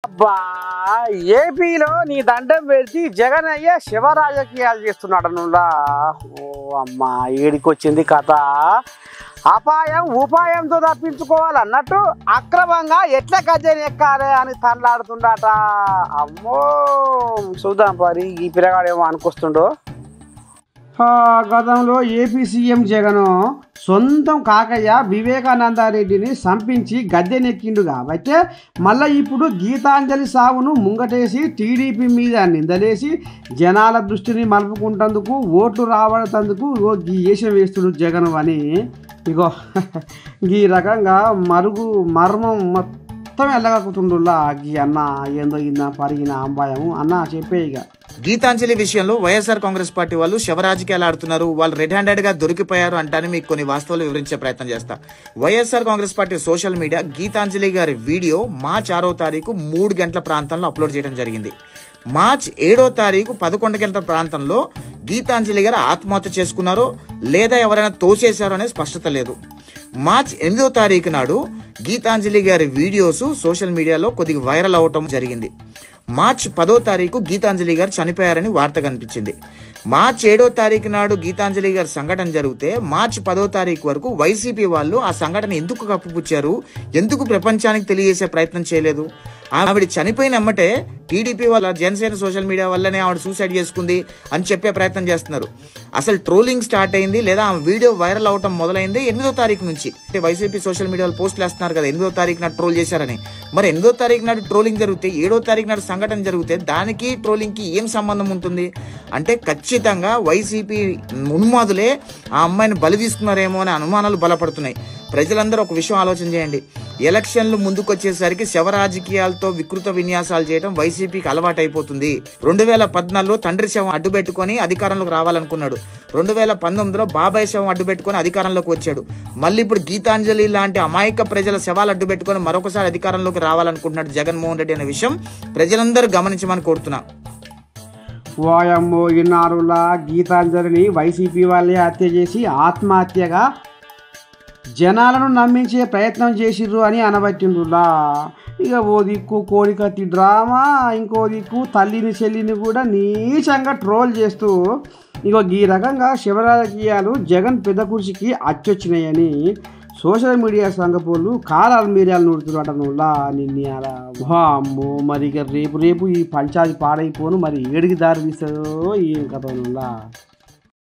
అబ్బా ఏపీలో నీ దండం పెడితే జగన్ అయ్యే శివ రాజకీయాలు చేస్తున్నాడు నువ్వులా. ఓ అమ్మా ఏడికొచ్చింది కథ. అపాయం ఉపాయంతో తప్పించుకోవాలన్నట్టు అక్రమంగా ఎట్లా గజ్జని ఎక్కాలి అని తనలాడుతుండట. అమ్మో చూద్దాం పరి ఈ పిల్లగాడేమో అనుకొస్తుండో. గతంలో ఏపీ సీఎం జగన్ సొంతం కాకయ్య వివేకానందరెడ్డిని సంపించి గద్దెనెక్కిండు కాబట్టి మళ్ళీ ఇప్పుడు గీతాంజలి సావును ముంగటేసి టీడీపీ మీద నిందలేసి జనాల దృష్టిని మలుపుకుంటందుకు ఓట్లు రావడందుకు ఈ వేషం వేస్తుడు జగన్ అని. ఇగో ఈ రకంగా మర్మం మొత్తం ఎల్లగక్కుతుండులా గీ అన్న ఏందో ఇన్న పరిగిన అంబాయం అన్న చెప్పే. ఇక గీతాంజలి విషయంలో వైఎస్ఆర్ కాంగ్రెస్ పార్టీ వాళ్ళు శివరాజకీయాలు ఆడుతున్నారు, వాళ్ళు రెడ్ హ్యాండెడ్ గా దొరికిపోయారు అంటానే మీకు కొన్ని వాస్తవాలు వివరించే ప్రయత్నం చేస్తా. వైఎస్ఆర్ కాంగ్రెస్ పార్టీ సోషల్ మీడియా గీతాంజలి గారి వీడియో మార్చి 6వ తారీఖు 3 గంటల ప్రాంతంలో అప్లోడ్ చేయడం జరిగింది. మార్చి 7వ తారీఖు 11 గంటల ప్రాంతంలో గీతాంజలి గారు ఆత్మహత్య చేసుకున్నారో లేదా ఎవరైనా తోసేశారో అనేది స్పష్టత లేదు. మార్చి 8వ తారీఖు నాడు గీతాంజలి గారి వీడియోస్ సోషల్ మీడియాలో కొద్దిగా వైరల్ అవటం జరిగింది. మార్చి 10వ తారీఖు గీతాంజలి గారు చనిపోయారని వార్త కనిపించింది. మార్చి 7వ తారీఖు నాడు గీతాంజలి గారి సంఘటన జరిగితే మార్చి 10వ తారీఖు వరకు వైసీపీ వాళ్ళు ఆ సంఘటన ఎందుకు కప్పుపుచ్చారు, ఎందుకు ప్రపంచానికి తెలియజేసే ప్రయత్నం చేయలేదు? ఆవిడ చనిపోయిన ఎమ్మటే టీడీపీ వాళ్ళ జనసేన సోషల్ మీడియా వల్లనే ఆవిడ సూసైడ్ చేసుకుంది అని చెప్పే ప్రయత్నం చేస్తున్నారు. అసలు ట్రోలింగ్ స్టార్ట్ అయింది లేదా ఆ వీడియో వైరల్ అవటం మొదలైంది 8వ తారీఖు నుంచి. వైసీపీ సోషల్ మీడియాలో పోస్టులు వేస్తున్నారు కదా 8వ తారీఖు నాడు ట్రోల్ చేశారని. మరి 8వ తారీఖు నాడు ట్రోలింగ్ జరిగితే 7వ తారీఖు నాడు సంఘటన జరిగితే దానికి ట్రోలింగ్కి ఏం సంబంధం ఉంటుంది? అంటే ఖచ్చితంగా వైసీపీ ఉన్మాదులే ఆ అమ్మాయిని బలి తీసుకున్నారేమో అనే అనుమానాలు బలపడుతున్నాయి. ప్రజలందరూ ఒక విషయం ఆలోచన చేయండి. ఎలక్షన్లు ముందుకొచ్చేసరికి శవ రాజకీయాలతో వికృత విన్యాసాలు చేయడం వైసీపీకి అలవాటు అయిపోతుంది. 2014లో తండ్రి శవం అడ్డుపెట్టుకొని అధికారంలోకి రావాలనుకున్నాడు. 2019లో బాబాయ్ శవం అడ్డుపెట్టుకొని అధికారంలోకి వచ్చాడు. మళ్ళీ ఇప్పుడు గీతాంజలి లాంటి అమాయక ప్రజల శవాలు అడ్డుపెట్టుకొని మరొకసారి అధికారంలోకి రావాలనుకుంటున్నాడు జగన్మోహన్ రెడ్డి అనే విషయం ప్రజలందరూ గమనించమని కోరుతున్నా. వాయమ్మో ఇన్నారులా గీతాంజలిని వైసీపీ వాళ్ళే హత్య చేసి ఆత్మహత్యగా జనాలను నమ్మించే ప్రయత్నం చేసిర్రు అని అనబట్టిండ్రులా. ఇక ఓ దిక్కు కోడికత్తి డ్రామా, ఇంకో దిక్కు తల్లిని చెల్లిని కూడా నీచంగా ట్రోల్ చేస్తూ ఇగో ఈ రకంగా శివరాజకీయాలు జగన్ పెద్ద కుర్చీకి అచ్చొచ్చినాయని సోషల్ మీడియా సంఘపోళ్ళు కాలాలు మీడియాలు నూడుతున్నట నువ్వులా నిన్ను అలా. అమ్మో మరి ఇక రేపు ఈ పంచాయతీ పాడైపోను మరి ఏడికి దారి తీస్తుందో ఏం కథ నువ్వులా.